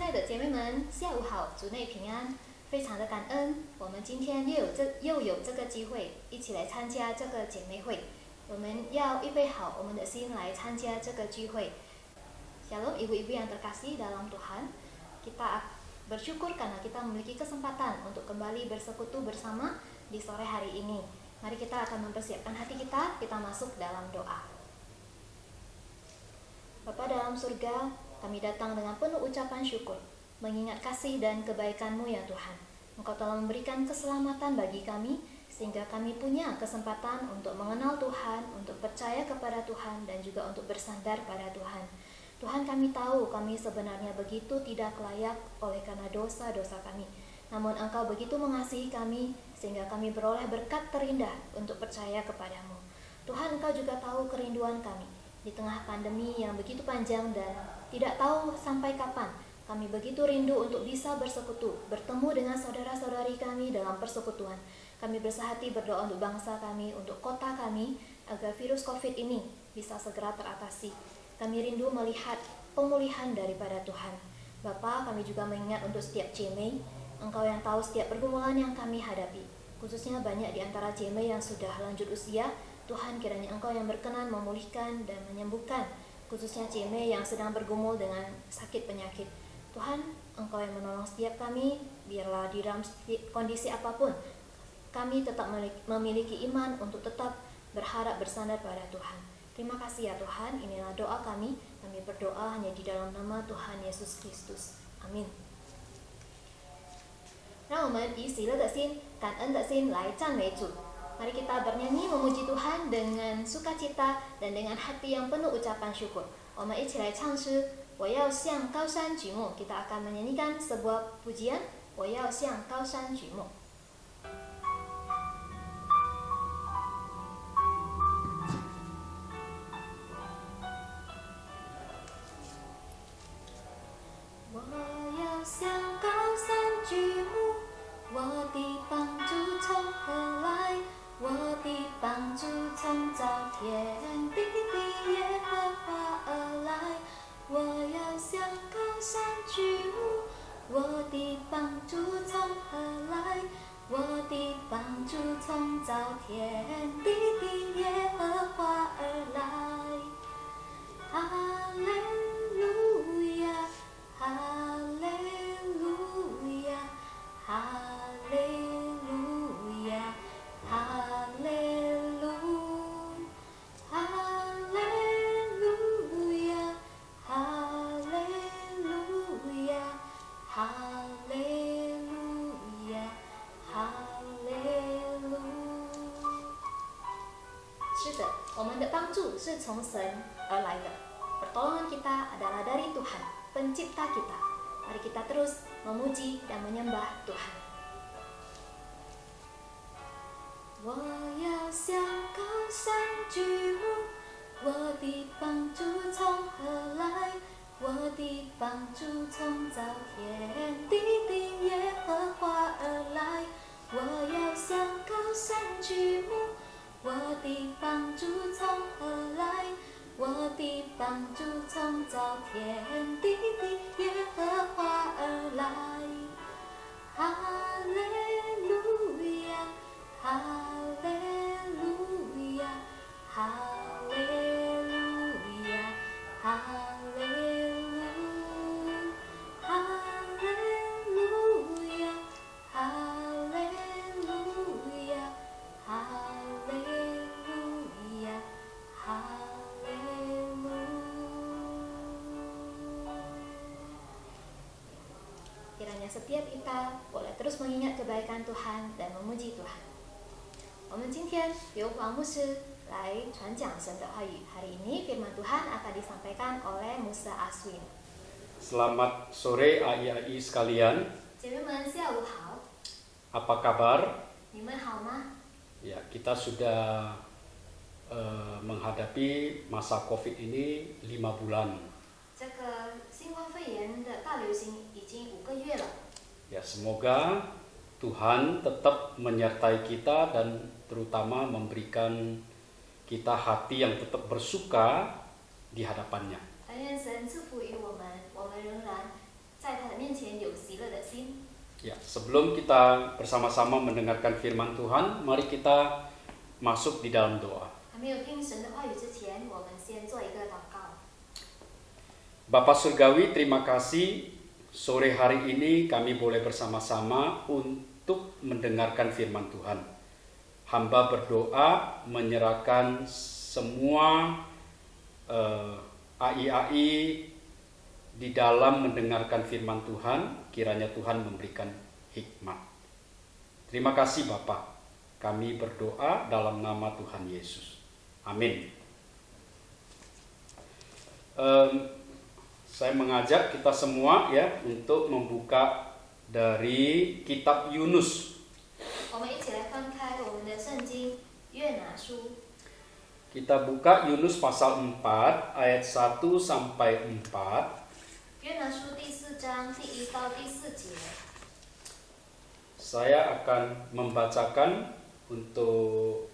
亲爱的姐妹们，下午好，主内平安。非常的感恩，我们今天又有这个机会，一起来参加这个姐妹会。我们要预备好我们的心来参加这个聚会。Shalom ibu-ibu yang terkasih dalam Tuhan. Kita bersyukur karena kita memiliki kesempatan untuk kembali bersekutu bersama di sore hari ini. Mari kita akan mempersiapkan hati kita masuk dalam doa. Bapa dalam surga, kami datang dengan penuh ucapan syukur, mengingat kasih dan kebaikan-Mu ya Tuhan. Engkau telah memberikan keselamatan bagi kami, sehingga kami punya kesempatan untuk mengenal Tuhan, untuk percaya kepada Tuhan, dan juga untuk bersandar pada Tuhan. Tuhan, kami tahu kami sebenarnya begitu tidak layak oleh karena dosa-dosa kami. Namun Engkau begitu mengasihi kami, sehingga kami beroleh berkat terindah untuk percaya kepadamu. Tuhan, Engkau juga tahu kerinduan kami. Di tengah pandemi yang begitu panjang dan tidak tahu sampai kapan, kami begitu rindu untuk bisa bersekutu, bertemu dengan saudara-saudari kami dalam persekutuan. Kami bersehati berdoa untuk bangsa kami, untuk kota kami, agar virus COVID ini bisa segera teratasi. Kami rindu melihat pemulihan daripada Tuhan. Bapa, kami juga mengingat untuk setiap jemaat. Engkau yang tahu setiap pergumulan yang kami hadapi, khususnya banyak di antara jemaat yang sudah lanjut usia. Tuhan, kiranya Engkau yang berkenan memulihkan dan menyembuhkan, khususnya jemaat yang sedang bergumul dengan sakit penyakit. Tuhan, Engkau yang menolong setiap kami, biarlah di dalam kondisi apapun, kami tetap memiliki iman untuk tetap berharap bersandar pada Tuhan. Terima kasih ya Tuhan, inilah doa kami berdoa hanya di dalam nama Tuhan Yesus Kristus. Amin. 让我们以喜乐的心、感恩的心来赞美主。Mari kita bernyanyi memuji Tuhan dengan sukacita dan dengan hati yang penuh ucapan syukur. 我们一起来唱诗，我要向高山举目。Kita akan menyanyikan sebuah pujian, 我要向高山举目。我要向高山举目，我的帮助从何来？我的帮助从造天地的耶和华而来。我要向高山举目，我的帮助从何来？我的帮助从造天地的耶和华而来。哈利路亚，哈利路亚，哈利路亚，哈利路，哈利路亚，哈利路亚，哈利路亚，哈利路。是的，我们的帮助是从神而来的。Pertolongan kita adalah dari Tuhan, pencipta kita. Mari kita terus memuji dan menyembah Tuhan. 我要向高山举目，我的帮助从何来？我的帮助从造天地的耶和华而来。我要向高山举目，我的帮助从何来？我的帮助从造天地的耶和华而来。哈利路亚，哈利路亚，哈利路亚，哈利路，哈利路亚，哈利路亚，哈利路亚，哈利路。Kiranya setiap kita boleh terus mengingat kebaikan Tuhan dan memuji Tuhan. 我们今天由黄牧师来传讲神的话语。Hari ini firman Tuhan akan disampaikan oleh Musa Aswin. Selamat sore ai-ai sekalian. 姐妹们下午好。 Apa kabar? 你们好吗？ Ya, kita sudah menghadapi masa Covid ini 5 bulan. 这个新冠肺炎的大流行已经5个月了。 Ya, semoga Tuhan tetap menyertai kita dan terutama memberikan kita hati yang tetap bersuka di hadapannya. 但愿神赐福于我们，我们仍然在他的面前有喜乐的心。 Ya, sebelum kita bersama-sama mendengarkan firman Tuhan, mari kita masuk di dalam doa. 还没有听神的话语之前，我们先做一个祷告。 Bapak Surgawi, terima kasih sore hari ini kami boleh bersama-sama untuk mendengarkan firman Tuhan. Hamba berdoa menyerahkan semua AI di dalam mendengarkan firman Tuhan, kiranya Tuhan memberikan hikmat. Terima kasih Bapak. Kami berdoa dalam nama Tuhan Yesus. Amin. Saya mengajak kita semua ya untuk membuka dari kitab Yunus. 我们一起来翻开我们的圣经约拿书。 Kita buka Yunus pasal 4 ayat 1 sampai 4. 约拿书第4章第1到第4节。 Saya akan membacakan untuk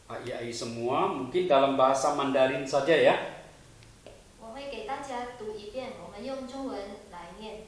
AI semua, mungkin dalam bahasa Mandarin saja ya. 我会给大家读一遍，我们用中文来念。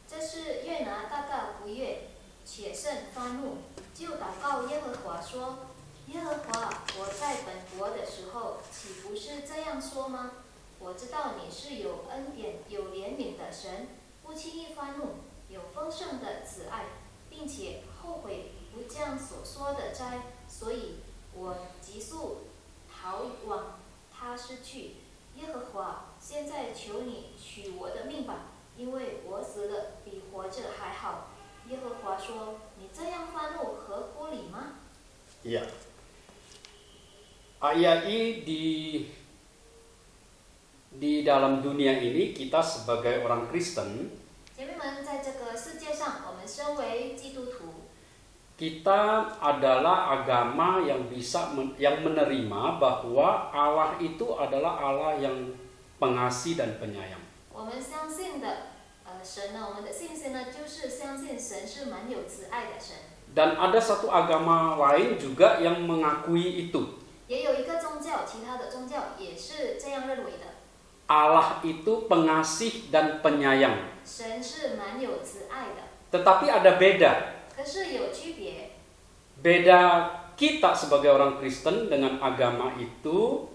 这是约拿大大不悦，且甚发怒，就祷告耶和华说：“耶和华，我在本国的时候，岂不是这样说吗？我知道你是有恩典、有怜悯的神，不轻易发怒，有丰盛的慈爱，并且后悔不降所说的灾，所以我急速逃往他失去。耶和华，现在求你取我的命吧，因为我死了比活着还好。”耶和华说：“你这样发怒合乎理吗？” Ya. AI di dalam dunia ini kita sebagai orang Kristen, 姐妹们，在这个世界上，我们身为基督徒， kita adalah agama yang yang menerima bahwa Allah itu adalah Allah yang pengasih dan penyayang. 我们相信的，神呢，我们的信心呢，就是相信神是蛮有慈爱的神。 Dan ada satu agama lain juga yang mengakui itu. 也有一个宗教，其他的宗教也是这样认为的。 Allah itu pengasih dan penyayang. 神是蛮有慈爱的， Tetapi ada beda. 可是有区别。 Beda kita sebagai orang Kristen dengan agama itu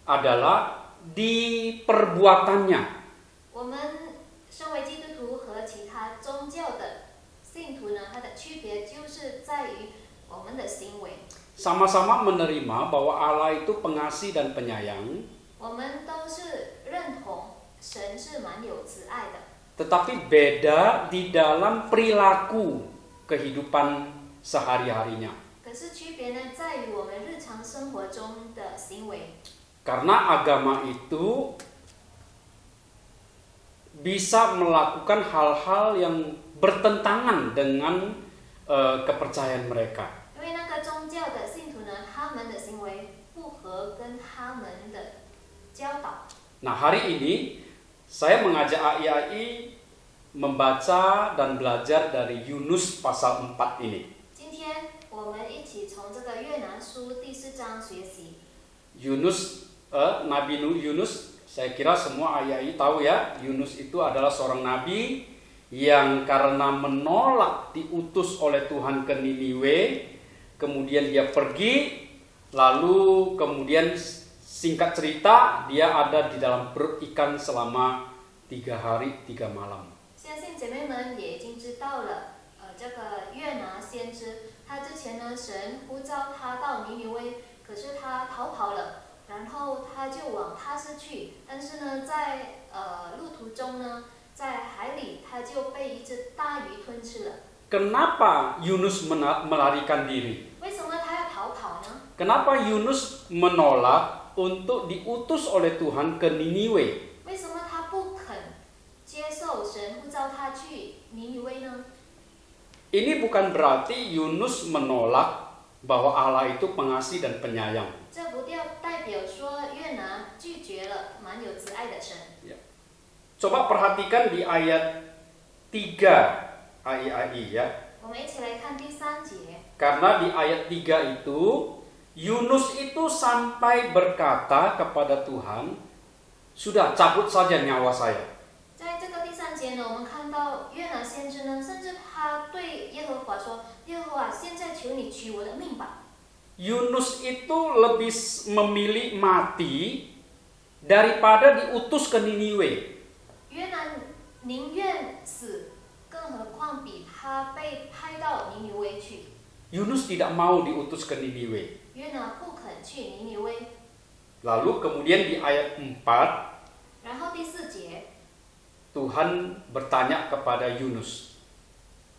adalah di perbuatannya. 我们身为基督徒和其他宗教的信徒呢，它的区别就是在于我们的行为。 Sama-sama menerima bahwa Allah itu pengasih dan penyayang. 我们都是认同神是蛮有慈爱的， Tetapi beda di dalam perilaku kehidupan sehari-harinya. 可是区别呢，在于我们日常生活中的行为。 Karena agama itu bisa melakukan hal-hal yang bertentangan dengan kepercayaan mereka. 因为那个宗教的信徒呢，他们的行为不合跟他们的教导。 Nah, hari ini saya mengajak AI membaca dan belajar dari Yunus pasal 4 ini. 今天我们一起从这个约拿书第4章学习。 Nabi Yunus, saya kira semua AI tahu ya, Yunus itu adalah seorang nabi yang karena menolak diutus oleh Tuhan ke Niniwe, kemudian dia pergi, lalu kemudian singkat cerita dia ada di dalam perut ikan selama 3 hari 3 malam. 相信姐妹们也已经知道了，这个约拿先知，他之前呢，神呼召他到尼尼微，可是他逃跑了，然后他就往他施去，但是呢，在路途中呢，在海里他就被一只大鱼吞吃了。 Kenapa Yunus melarikan diri? 为什么他要逃跑呢？ Kenapa Yunus menolak untuk diutus oleh Tuhan ke Niniwe? 为什么他不肯接受神呼召他去尼尼微呢？ Ini bukan berarti Yunus menolak bahwa Allah itu pengasih dan penyayang. 这不代表说约拿拒绝了蛮有慈爱的神。 Coba perhatikan di ayat 3 AI ya. 我们一起来看第3节。 Karena di ayat 3 itu Yunus itu sampai berkata kepada Tuhan, "Sudah cabut saja nyawa saya." 在这个第3节节呢，我们看到约拿先知呢，甚至他对耶和华说：“耶和华，现在求你取我的命吧。” Yunus itu lebih memilih mati daripada diutus ke Niniwe. 约拿宁愿死，更何况比他被派到尼尼微去。 Yunus tidak mau diutus ke Niniwe. 约拿不肯去尼尼微。 Lalu kemudian di ayat 4, 然后第4节， Tuhan bertanya kepada Yunus,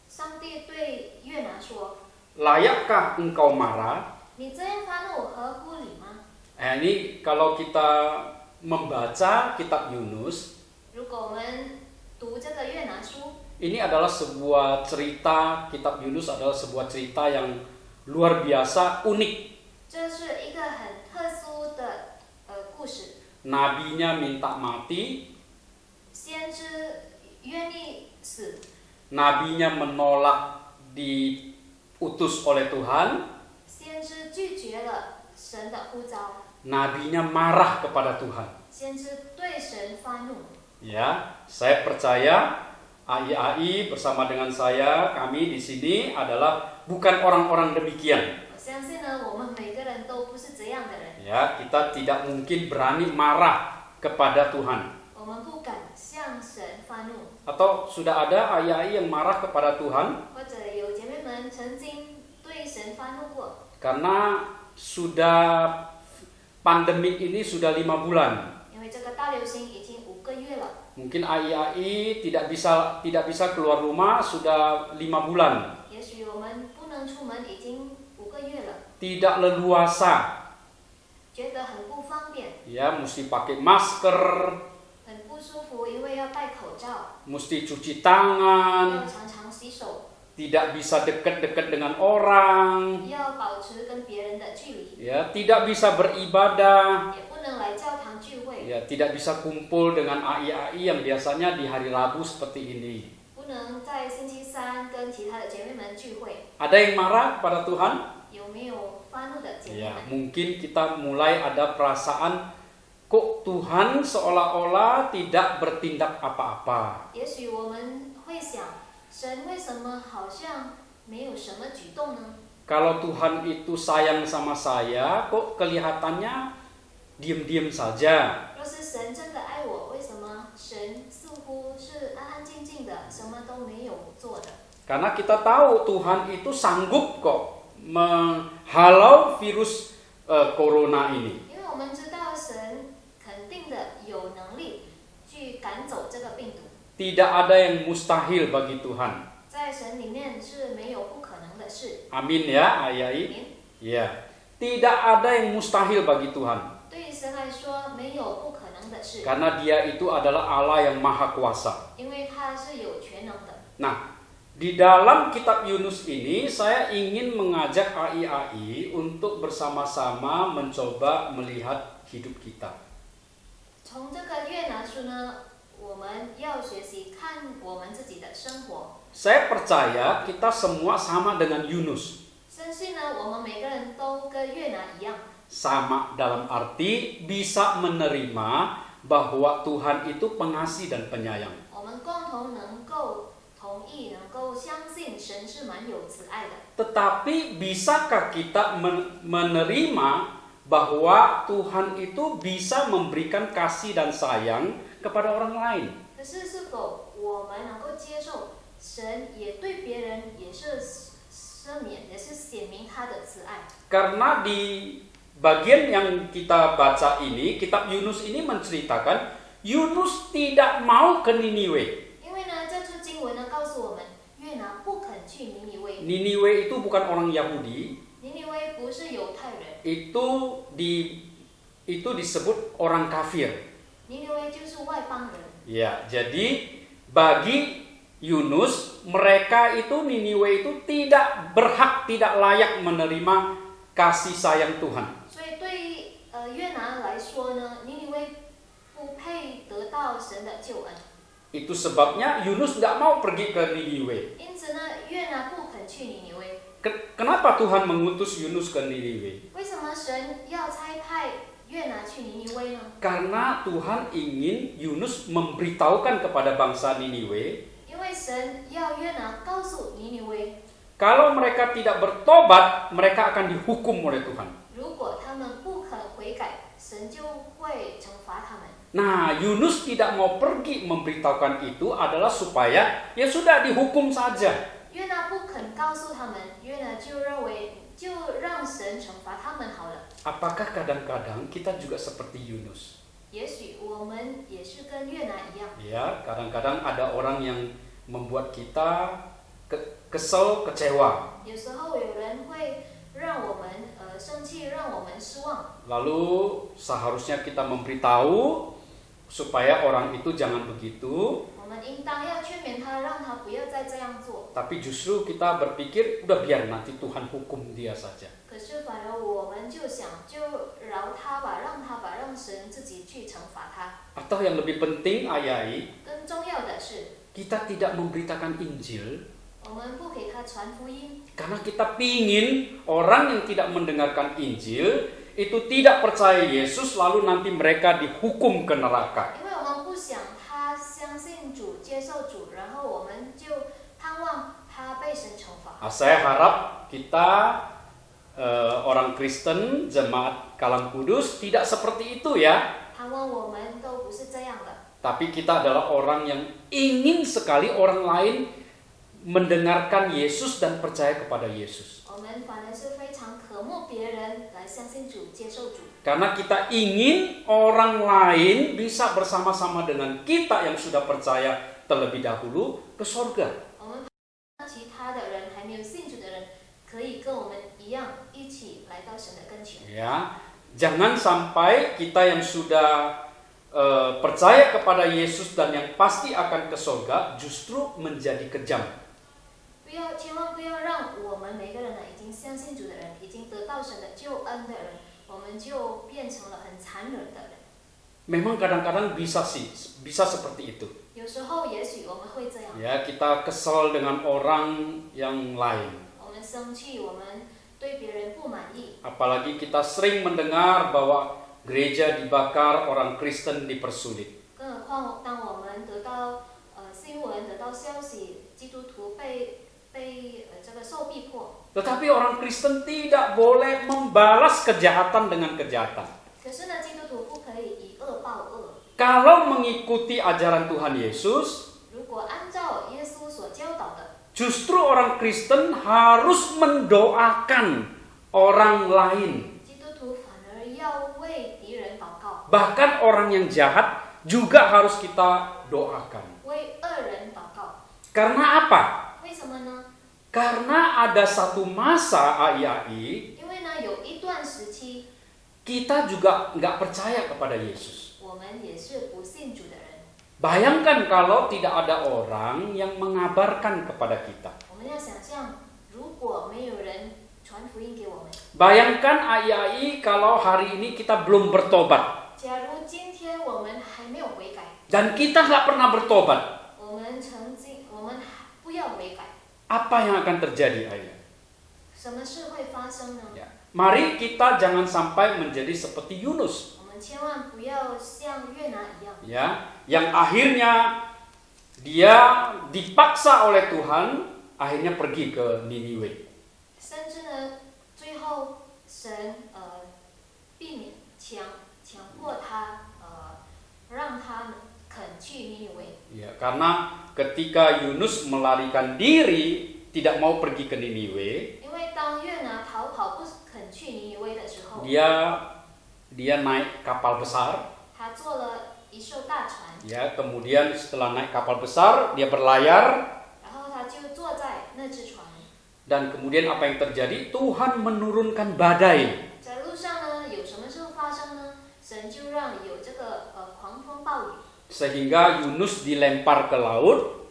上帝对约拿说 layakkah engkau marah?：“ 你这样发怒合乎理吗 Ini kalau kita membaca kitab Yunus, 如果我们读这个约拿书， ini adalah sebuah cerita, kitab Yunus adalah sebuah cerita yang luar biasa, unik. 这是一个很特殊的故事。 Nabinya minta mati, 先知愿意死， nabinya menolak diutus oleh Tuhan, 先知拒绝了神的呼召， nabinya marah kepada Tuhan. 先知对神发怒。 Ya, saya percaya AI bersama dengan saya, kami di sini adalah bukan orang-orang demikian. 我相信呢，我们每个人都不是这样的人， Ya, kita tidak mungkin berani marah kepada Tuhan. 我们不敢向神发怒。 Atau sudah ada AI yang marah kepada Tuhan 或者有姐妹们曾经对神发怒过， karena sudah pandemik ini sudah 5 bulan. 因为这个大流行已经5个月了。 Mungkin AI tidak bisa keluar rumah sudah 5 bulan. 也许我们不能出门已经5个月了， Tidak leluasa. 觉得很不方便， Ya, mesti pakai masker, 很不舒服，因为要戴口罩， mesti cuci 要 tangan, 常常洗手， tidak bisa dekat-dekat dengan orang, 要保持跟别人的距离， ya, tidak bisa beribadah, 也不能来教堂聚会， ya, tidak bisa kumpul dengan AI yang biasanya di hari Rabu seperti ini. 不能在星期三跟其他的姐妹们聚会。 Ada yang marah pada Tuhan? 有没有发怒的姐妹 Ya, 们？ mungkin kita mulai ada perasaan kok Tuhan seolah-olah tidak bertindak apa-apa. 也许我们会想，神为什么好像没有什么举动呢？ Kalau Tuhan itu sayang sama saya, kok kelihatannya diam-diam saja. 若是神真的爱我，为什么神似乎是安安静静的，什么都没有做的？ Karena kita tahu Tuhan itu sanggup kok menghalau virus corona ini. 因为我们知道神肯定的有能力去赶走这个病毒， Tidak ada yang mustahil bagi Tuhan. 在神里面是没有不可能的事。 Amin ya, Ayai. 明 Ya. Tidak ada yang mustahil bagi Tuhan. 对于神来说，没有不可能的事， Karena Dia itu adalah Allah yang maha kuasa. 因为他是有全能的。 Nah, di dalam kitab Yunus ini saya ingin mengajak AI untuk bersama-sama mencoba melihat hidup kita. 从这个约拿书呢，我们要学习看我们自己的生活。 Saya percaya kita semua sama dengan Yunus. 相信呢，我们每个人都跟约拿一样， Sama dalam arti bisa menerima bahwa Tuhan itu pengasih dan penyayang. 我们共同能够同意，能够相信神是蛮有慈爱的。 Tetapi bisakah kita menerima bahwa Tuhan itu bisa memberikan kasih dan sayang kepada orang lain? 可是，是否我们能够接受神也对别人也是赦免，也是显明他的慈爱？ Karena di bagian yang kita baca ini, kitab Yunus ini menceritakan Yunus tidak mau ke Niniwe. 因为呢，这处经文呢告诉我们，约拿不肯去尼尼微。 Niniwe itu bukan orang Yahudi, 尼尼微不是犹太人， itu disebut orang kafir. 尼尼微就是外邦人。 Ya, jadi bagi Yunus, mereka itu Niniwe itu tidak berhak, tidak layak menerima kasih sayang Tuhan. 所以对于约拿来说呢，尼尼微不配得到神的救恩。 Itu sebabnya Yunus tidak mau pergi ke Niniwe. 因此呢，约拿不肯去尼尼微。 Kenapa Tuhan mengutus Yunus ke Niniwe? 为什么神要差派约拿拿去尼尼微呢？ Karena Tuhan ingin Yunus memberitahukan kepada bangsa Niniwe, 因为神要约拿告诉尼尼微， kalau mereka tidak bertobat, mereka akan dihukum oleh Tuhan. 如果他们不肯悔改，神就会惩罚他们。 Nah, Yunus tidak mau pergi memberitahukan itu adalah supaya ya sudah dihukum saja. 约拿不肯告诉他们，约拿就认为就让神惩罚他们好了。 Apakah kadang-kadang kita juga seperti Yunus? 也许我们也是跟约拿一样， Ya, kadang-kadang ada orang yang membuat kita kesel, kecewa. 有时候有人会让我们生气，让我们失望。 Lalu seharusnya kita memberitahu supaya orang itu jangan begitu. 我们应当要劝勉他，让他不要再这样做。 Tapi justru kita berpikir udah biar nanti Tuhan hukum dia saja. 可是反而我们就想，就饶他吧，让神自己去惩罚他。 Atau yang lebih penting ayai, 更重要的是， kita tidak memberitakan Injil 我们不给他传福音， karena kita pingin orang yang tidak mendengarkan Injil itu tidak percaya Yesus lalu nanti mereka dihukum ke neraka. 因为我们不想他相信主、接受主，然后我们就盼望他被神惩罚。 Saya harap kita orang Kristen jemaat Kalam Kudus tidak seperti itu ya. 盼望我们都不是这样的。 Tapi kita adalah orang yang ingin sekali orang lain mendengarkan Yesus dan percaya kepada Yesus. 我们反而是非常渴慕别人来相信主、接受主， Karena kita ingin orang lain bisa bersama-sama dengan kita yang sudah percaya terlebih dahulu ke sorga. 我们盼望其他的人还没有信主的人，可以跟我们一样，一起来到神的跟前。 Ya, jangan sampai kita yang sudah percaya kepada Yesus dan yang pasti akan ke sorga justru menjadi kejam. 千万不要让我们每个人呢，已经相信主的人，已经得到神的救恩的人，我们就变成了很残忍的人。 Memang kadang-kadang bisa seperti itu. 有时候也许我们会这样， Ya, kita kesal dengan orang yang lain. 我们生气，我们对别人不满意。 Apalagi kita sering mendengar bahwa gereja dibakar, orang Kristen dipersulit. 更何况当我们得到新闻、得到消息，基督徒被这个受逼迫。 Tetapi orang Kristen tidak boleh membalas kejahatan dengan kejahatan. 可是呢，基督徒不可以以恶报恶。 Kalau mengikuti ajaran Tuhan Yesus, 如果按照耶稣所教导的， justru orang Kristen harus mendoakan orang lain. 基督徒反而要为敌人祷告， Bahkan orang yang jahat juga harus kita doakan. 为恶人祷告。 Karena apa? 为什么呢？ Karena ada satu masa ai 因为呢，有一段时期， kita juga nggak percaya kepada Yesus. 我们也是不信主的人。 Bayangkan kalau tidak ada orang yang mengabarkan kepada kita. 我们要想象，如果没有人传福音给我们， Bayangkan ai kalau hari ini kita belum bertobat 假如今天我们还没有悔改， dan kita nggak pernah bertobat, 我们不要悔改， apa yang akan terjadi ayah? 什么事会发生呢？ Ya. Mari kita jangan sampai menjadi seperti Yunus, 我们千万不要像约拿一样， ya, yang akhirnya dia dipaksa oleh Tuhan akhirnya pergi ke Niniwe. 甚至呢，最后神避免强迫他让他肯去尼尼微。 Ya, karena ketika Yunus melarikan diri tidak mau pergi ke Niniwe, 因为当约拿逃跑不肯去尼尼微的时候， dia naik kapal besar, 他坐了一艘大船， ya, kemudian setelah naik kapal besar dia berlayar 然后他就坐在那只船。 dan kemudian apa yang terjadi? Tuhan menurunkan badai. 在路上呢，有什么事发生呢？神就让有这个狂风暴雨， Sehingga Yunus dilempar ke laut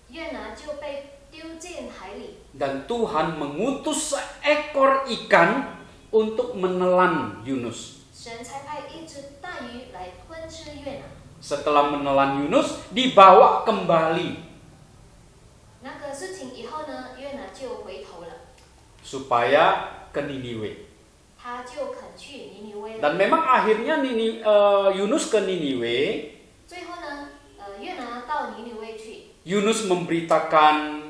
约拿就被丢进海里， dan Tuhan mengutus seekor ikan untuk menelan Yunus. 神才派一只大鱼来吞吃约拿。 Setelah menelan Yunus dibawa kembali 那个事情以后呢，约拿就回头了， supaya ke Niniwe. 他就肯去尼尼微了。 Dan memang akhirnya Yunus ke Niniwe. 最后呢，约拿到尼尼微去， Yunus memberitakan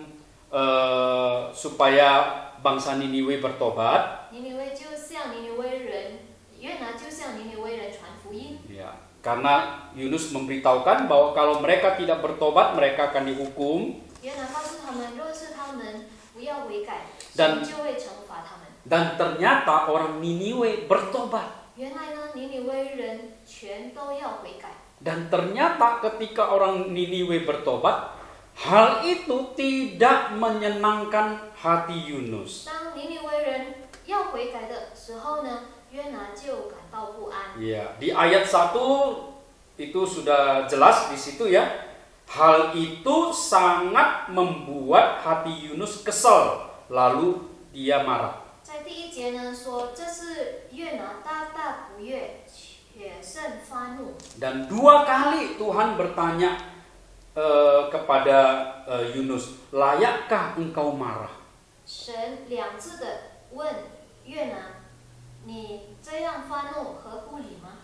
supaya bangsa Niniwe bertobat. 尼尼微就向尼尼微人，约拿就向尼尼微人传福音。 Ya, karena Yunus memberitahukan bahwa kalau mereka tidak bertobat, mereka akan dihukum. 约拿告诉他们，若是他们不要悔改， Dan- 神就会惩罚他们。 Dan ternyata orang Niniwe bertobat. 原来呢，尼尼微人全都要悔改。 Dan ternyata ketika orang Niniwe bertobat, hal itu tidak menyenangkan hati Yunus. 当尼尼微人要悔改的时候呢，约拿就感到不安。 Ya, di ayat 1 itu sudah jelas di situ ya. Hal itu sangat membuat hati Yunus kesal, lalu dia marah. 在第一节呢说，这是约拿大大不悦，且甚发怒。 Dan 2 kali Tuhan bertanya kepada Yunus, layakkah engkau marah? 神2次的问约拿，你这样发怒合乎理吗？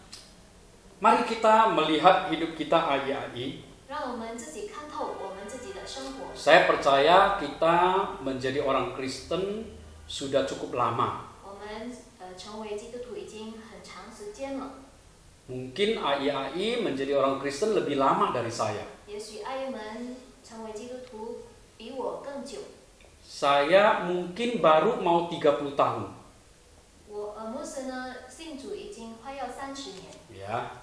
Mari kita melihat hidup kita ayai. 让我们自己看透我们自己的生活。 Saya percaya kita menjadi orang Kristen sudah cukup lama. 我们成为基督徒已经很长时间了， Mungkin ayai menjadi orang Kristen lebih lama dari saya. 也许爱们成为基督徒比我更久。 Saya mungkin baru mau 30 tahun. 我牧师呢信主已经快要30年， Ya.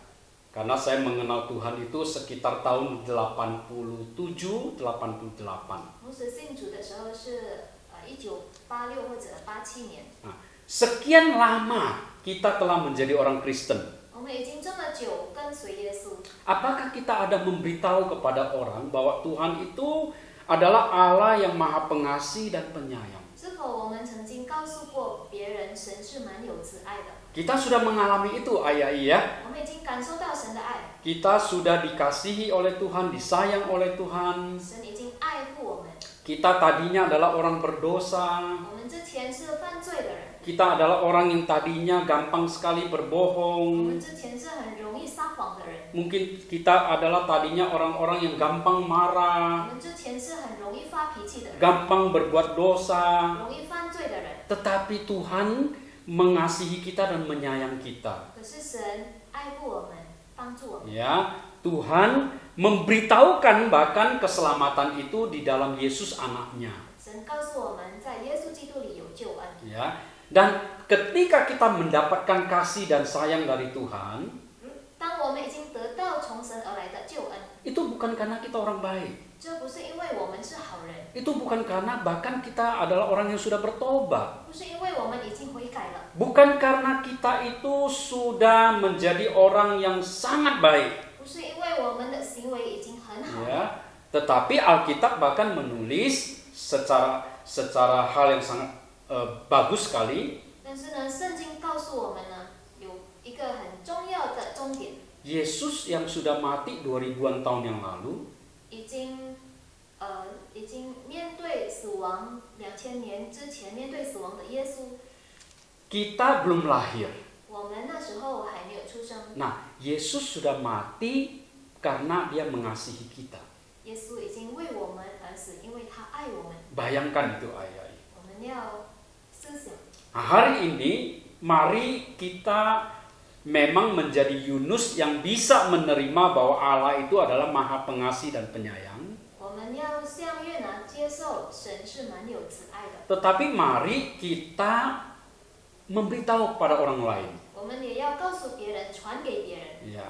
Karena saya mengenal Tuhan itu sekitar tahun 87, 88. 牧师信主的时候是1986或者87年。 Nah, sekian lama kita telah menjadi orang Kristen. 我们已经这么久跟随耶稣， Apakah kita ada memberitahu kepada orang bahwa Tuhan itu adalah Allah yang maha pengasih dan penyayang? 是否我们曾经告诉过别人，神是蛮有慈爱的？ Kita sudah mengalami itu ayai ya. 我们已经感受到神的爱， Kita sudah dikasihi oleh Tuhan, disayang oleh Tuhan. 神已经爱护我们。 Kita tadinya adalah orang berdosa. 我们之前是犯罪的人， Kita adalah orang yang tadinya gampang sekali 我 berbohong. 们之前是很容易撒谎的人， Mungkin kita adalah tadinya orang-orang yang gampang 我 marah, 们之前是很容易发脾气的人， gampang berbuat dosa. 容易犯罪的人。 Tetapi Tuhan mengasihi kita dan menyayang kita. 可是神爱护我们，帮助我们。 Ya, Tuhan memberitahukan bahkan keselamatan itu di dalam Yesus anaknya. 神告诉我们在耶稣基督里有救恩。 Ya, dan ketika kita mendapatkan kasih dan sayang dari Tuhan, 当我们已经得到从神而来的救恩， itu bukan karena kita orang baik. 这不是因为我们是好人， Itu bukan karena bahkan kita adalah orang yang sudah bertobat. 不是因为我们已经悔改了， Bukan karena kita itu sudah menjadi orang yang sangat baik. 不是因为我们的行为已经很好了。 Ya, tetapi Alkitab bahkan menulis secara hal yang sangat bagus sekali. 但是呢，圣经告诉我们呢，有一个很重要的重点， Yesus yang sudah mati 2000-an tahun yang lalu, 已经面对死亡2000年之前面对死亡的耶稣， kita belum lahir. 我们那时候还没有出生， Nah, Yesus sudah mati karena dia mengasihi kita. 耶稣已经为我们而死，因为他爱我们。 Bayangkan itu ayat. 我们要思想， Nah, hari ini mari kita memang menjadi Yunus yang bisa menerima bahwa Allah itu adalah maha pengasih dan penyayang. 我们要像约拿接受神是蛮有慈爱的， Tetapi mari kita memberitahu kepada orang lain. 我们也要告诉别人，传给别人。 Ya.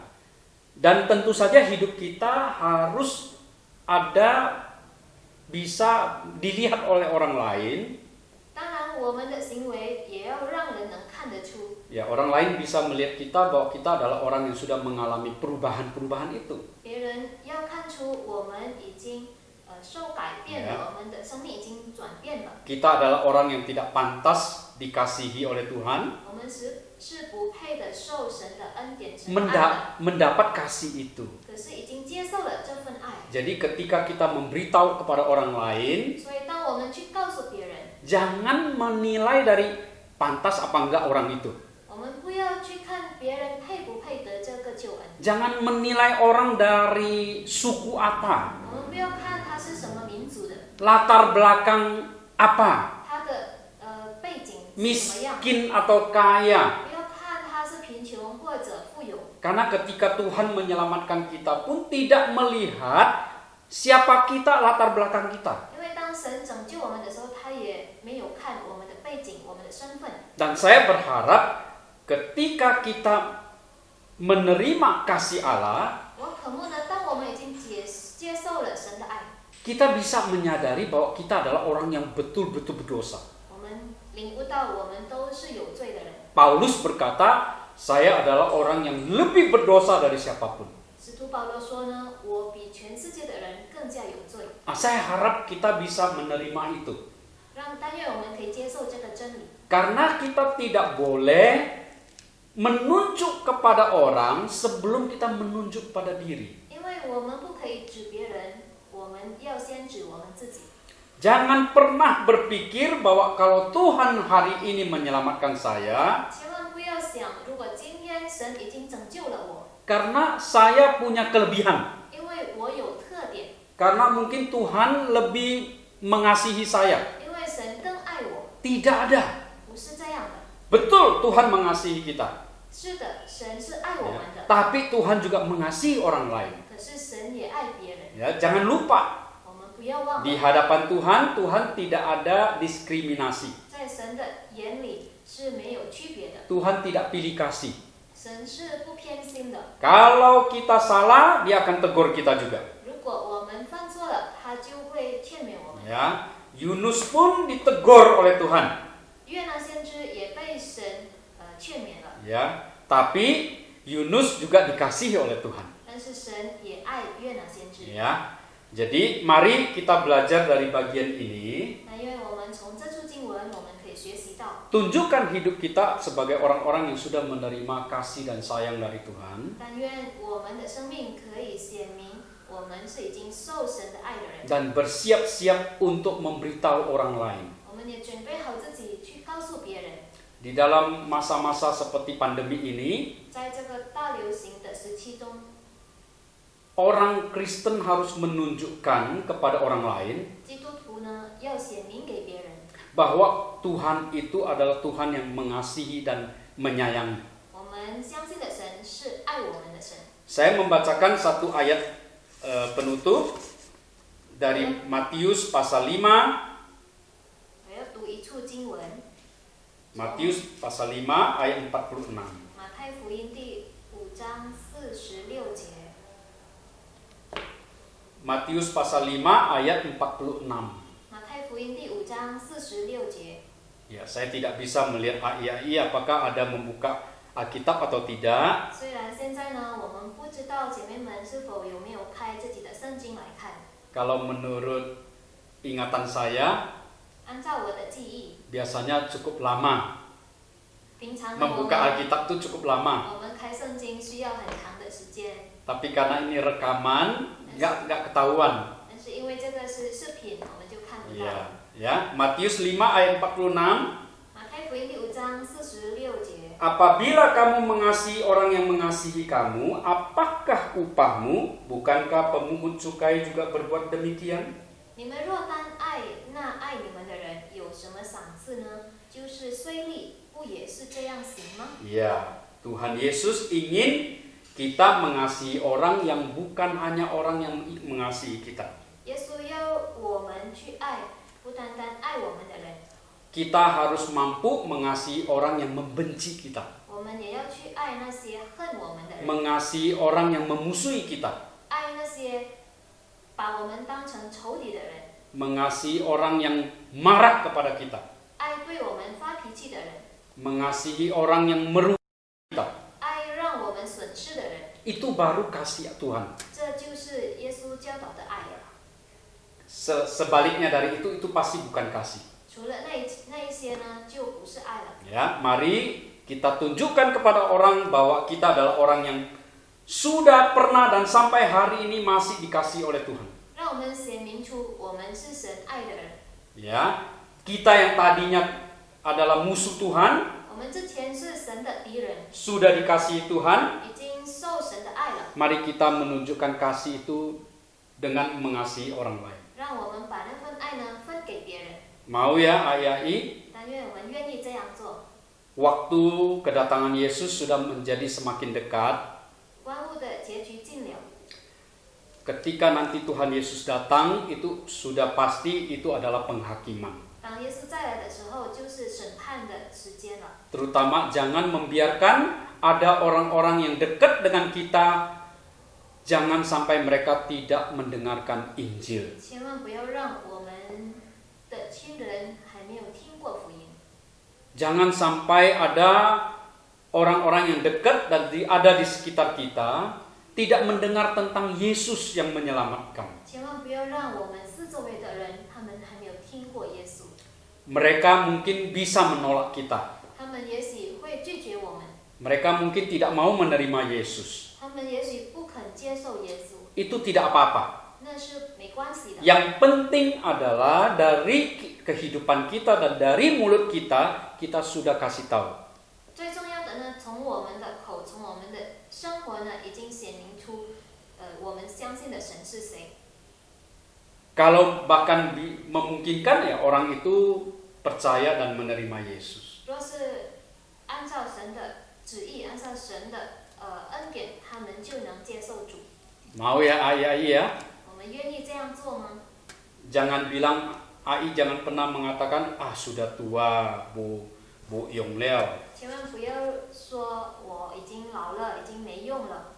Dan tentu saja hidup kita harus ada bisa dilihat oleh orang lain. 当然，我们的行为也要让人能看得出， Ya, orang lain bisa melihat kita bahwa kita adalah orang yang sudah mengalami perubahan-perubahan itu. 别人要看出我们已经受改变了，我们的生命已经转变了。 Kita adalah orang yang tidak pantas dikasihi oleh Tuhan, 我们是不配的受神的恩典神的爱的， mendapat kasih itu. 可是已经接受了这份爱。 Jadi ketika kita memberitahu kepada orang lain, 所以当我们去告诉别人， jangan menilai dari pantas apa enggak orang itu. 我们不要去看别人配不配得这个救恩， Jangan menilai orang dari suku apa, 我们不要看他是什么民族的， latar belakang apa, 他的背景是什么样， miskin atau kaya. 不要看他是贫穷或者富有。 Karena ketika Tuhan menyelamatkan kita pun tidak melihat siapa kita, latar belakang kita. 因为当神拯救我们的时候，他也没有看我们的背景、我们的身份。 Dan saya berharap ketika kita menerima kasih Allah, 我渴慕呢，当我们已经接受了神的爱， kita bisa menyadari bahwa kita adalah orang yang betul-betul berdosa. 我们领悟到我们都是有罪的人。 Paulus berkata, saya adalah orang yang lebih berdosa dari siapapun. 使徒保罗说呢，我比全世界的人更加有罪。 Saya harap kita bisa menerima itu. 但愿我们可以接受这个真理， Karena kita tidak boleh menunjuk kepada orang sebelum kita menunjuk pada diri. 因为我们不可以指别人，我们要先指我们自己。 Jangan pernah berpikir bahwa kalau Tuhan hari ini menyelamatkan saya, 千万不要想，如果今天神已经拯救了我， karena saya punya kelebihan. 因为我有特点， Karena mungkin Tuhan lebih mengasihi saya. 因为神更爱我， Tidak ada. 不是这样的。 Betul Tuhan mengasihi kita. 是的，神是爱我们的， Tapi Tuhan juga mengasihi orang lain. 可是神也爱别人。 Ya, jangan lupa. 我们不要忘 Di 了， hadapan Tuhan, Tuhan tidak ada diskriminasi. 在神的眼里是没有区别的， Tuhan tidak pilih kasih. 神是不偏心的。 Kalau kita salah, dia akan tegur kita juga. 如果我们犯错了，他就会劝勉我们。 Ya, Yunus pun ditegur oleh Tuhan. 约拿先知也被神劝勉了， Ya, tapi Yunus juga dikasihi oleh Tuhan. 但是神也爱约拿先知。 Ya, jadi mari kita belajar dari bagian ini. 那因为我们从这处经文，我们可以学习到， Tunjukkan hidup kita sebagai orang-orang yang sudah menerima kasih dan sayang dari Tuhan. 但愿我们的生命可以显明，我们是已经受神的爱的人， Dan bersiap-siap untuk memberitahu orang lain. 我们也准备好自己去告诉别人。 Di dalam masa-masa seperti pandemi ini, 在这个大流行的时期中， orang Kristen harus menunjukkan kepada orang lain 基督徒呢要显明给别人， bahwa Tuhan itu adalah Tuhan yang mengasihi dan menyayangi. 我们相信的神是爱我们的神。 Saya membacakan satu ayat penutup dari Matius pasal 5. 我要读一处经文， Matius pasal 5 ayat 46. 马太福音第5章46节。 Matius pasal 5 ayat 46. 马太福音第5章46节。 Ya, saya tidak bisa melihat AII apakah ada membuka Alkitab atau tidak. 虽然现在呢，我们不知道姐妹们是否有没有开自己的圣经来看。 Kalau menurut ingatan saya, 按照我的记忆， biasanya cukup lama. 平常呢 Membuka Alkitab itu cukup lama. 我们开圣经需要很长的时间， Tapi karena ini rekaman, nggak ketahuan. 但是因为这个是视频，我们就看不到。 Ya, Matius 5 ayat 46. 马太福音第5章46节。 Apabila kamu mengasihi orang yang mengasihi kamu, apakah upahmu? Bukankah pemungut cukai juga berbuat demikian? 你们若单爱那爱你们的人，有什么赏赐呢？就是税吏，不也是这样行吗？ Ya, Tuhan Yesus ingin kita mengasihi orang yang bukan hanya orang yang mengasihi kita. 耶稣要我们去爱，不单单爱我们的人， Kita harus mampu mengasihi orang yang membenci kita. 我们也要去爱那些恨我们的人， Mengasihi orang yang memusuhi kita. 爱那些把我们当成仇敌的人， Mengasihi orang yang marah kepada kita. 爱对我们发脾气的人， Mengasihi orang yang merugikan kita. 爱让我们损失的人， Itu baru kasih Tuhan. 这就是耶稣教导的爱了。 Sebaliknya dari itu pasti bukan kasih. 除了那一些呢，就不是爱了。 Ya, mari kita tunjukkan kepada orang bahwa kita adalah orang yang sudah pernah dan sampai hari ini masih dikasihi oleh Tuhan. 让我们显明出我们是神爱的人。 Ya, kita yang tadinya adalah musuh Tuhan, 我们之前是神的敌人， sudah dikasihi Tuhan, 已经受神的爱了， mari kita menunjukkan kasih itu dengan mengasihi orang lain. 让我们把那份爱呢分给别人。 Mau ya ayai? 但愿我们愿意这样做。 Waktu kedatangan Yesus sudah menjadi semakin dekat. 万物的结局近了， Ketika nanti Tuhan Yesus datang, itu sudah pasti itu adalah penghakiman. 当耶稣再来的时候，就是审判的时间了。 Terutama jangan membiarkan ada orang-orang yang dekat dengan kita, jangan sampai mereka tidak mendengarkan Injil. 千万不要让我们的亲人还没有听过福音。 Jangan sampai ada orang-orang yang dekat dan ada di sekitar kita tidak mendengar tentang Yesus yang menyelamatkan. 千万不要让我们四周围的人，他们还没有听过耶稣， Mereka mungkin bisa menolak kita. 他们也许会拒绝我们， Mereka mungkin tidak mau menerima Yesus. 他们也许不肯接受耶稣， Itu tidak apa-apa. 那是没关系的。 Yang penting adalah dari kehidupan kita dan dari mulut kita, kita sudah kasih tahu. 最重要的呢，从我们的口，从我们的生活呢，已经显明出，我们相信的神是谁。 Kalau bahkan memungkinkan ya orang itu percaya dan menerima Yesus. 若是按照神的旨意，按照神的恩典，他们就能接受主。 Mau ya ayai ya? 我们愿意这样做吗？ Jangan bilang Ai jangan pernah mengatakan sudah tua bu Yong Leo. 千万不要说我已经老了，已经没用了。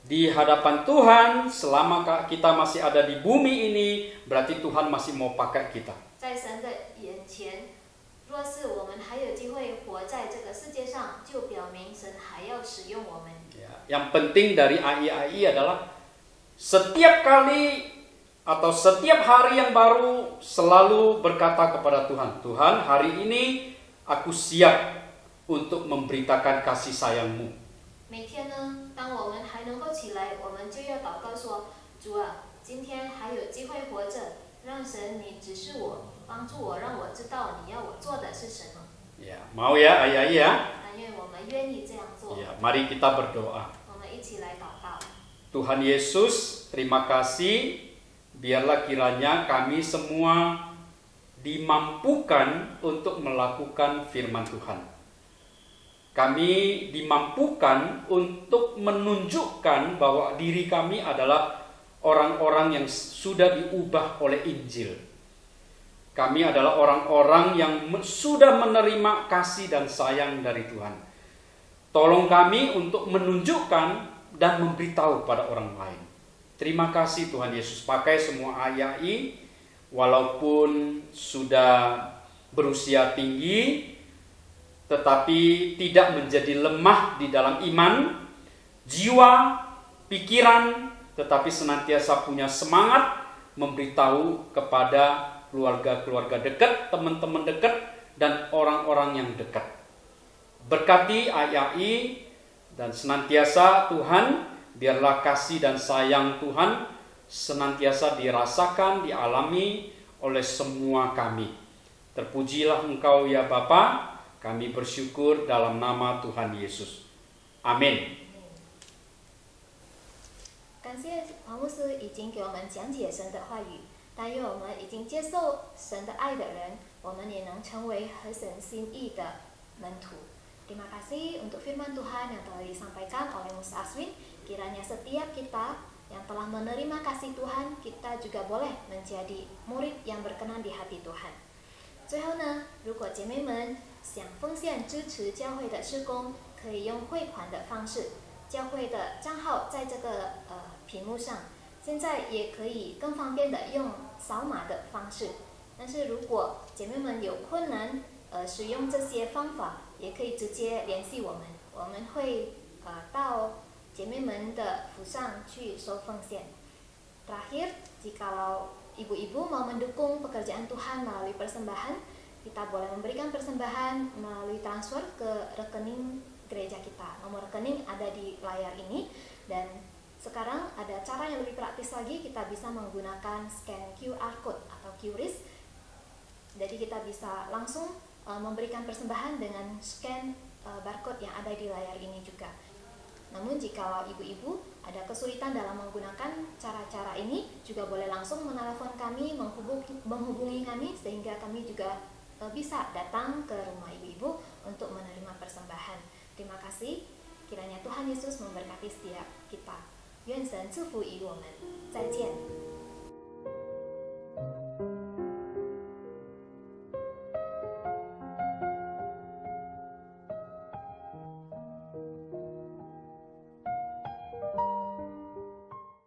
Di hadapan Tuhan, selama kita masih ada di bumi ini, berarti Tuhan masih mau pakai kita. 在神的眼前，若是我们还有机会活在这个世界上，就表明神还要使用我们。 Ya, yang penting dari AI adalah setiap kali atau setiap hari yang baru selalu berkata kepada Tuhan, Tuhan hari ini aku siap untuk memberitakan kasih sayang-Mu. 每天呢，当我们还能够起来，我们就要祷告说：主啊，今天还有机会活着，让神你指示我，帮助我，让我知道你要我做的是什么。 Ya, mau ya ayah ya? 但愿我们愿意这样做。 Ya, mari kita berdoa. 我们一起来祷告。 Tuhan Yesus, terima kasih. Biarlah kiranya kami semua dimampukan untuk melakukan firman Tuhan. Kami dimampukan untuk menunjukkan bahwa diri kami adalah orang-orang yang sudah diubah oleh Injil. Kami adalah orang-orang yang sudah menerima kasih dan sayang dari Tuhan. Tolong kami untuk menunjukkan dan memberitahu pada orang lain. Terima kasih Tuhan Yesus, pakai semua ayai walaupun sudah berusia tinggi tetapi tidak menjadi lemah di dalam iman, jiwa, pikiran, tetapi senantiasa punya semangat memberitahu kepada keluarga-keluarga dekat, teman-teman dekat, dan orang-orang yang dekat. Berkati ayai dan senantiasa Tuhan, biarlah kasih dan sayang Tuhan senantiasa dirasakan, dialami oleh semua kami. Terpujilah Engkau ya Bapa, kami bersyukur dalam nama Tuhan Yesus. Amin. 感谢黄牧师已经给我们讲解神的话语，但愿我们已经接受神的爱的人，我们也能成为合神心意的门徒。Terima kasih untuk firman Tuhan yang telah disampaikan oleh Mus Aswin. Kiranya setiap kita yang telah menerima kasih Tuhan, kita juga boleh menjadi murid yang berkenan di hati Tuhan. 最后呢，如果姐妹们想奉献支持教会的事工，可以用汇款的方式。教会的账号在这个屏幕上，现在也可以更方便的用扫码的方式。但是如果姐妹们有困难使用这些方法，也可以直接联系我们，我们会到姐妹们的府上去收奉献。Terakhir, jikalau ibu-ibu mau mendukung pekerjaan Tuhan melalui persembahan, kita boleh memberikan persembahan melalui transfer ke rekening gereja kita. Nomor rekening ada di layar ini, dan sekarang ada cara yang lebih praktis lagi, kita bisa menggunakan scan QR code atau QRIS. Jadi kita bisa langsung memberikan persembahan dengan scan barcode yang ada di layar ini juga. Namun jika ibu-ibu ada kesulitan dalam menggunakan cara-cara ini, juga boleh langsung menelpon kami, menghubungi kami, sehingga kami juga bisa datang ke rumah ibu-ibu untuk menerima persembahan. Terima kasih. Kiranya Tuhan Yesus memberkati setiap kita. 愿神祝福于我们，再见。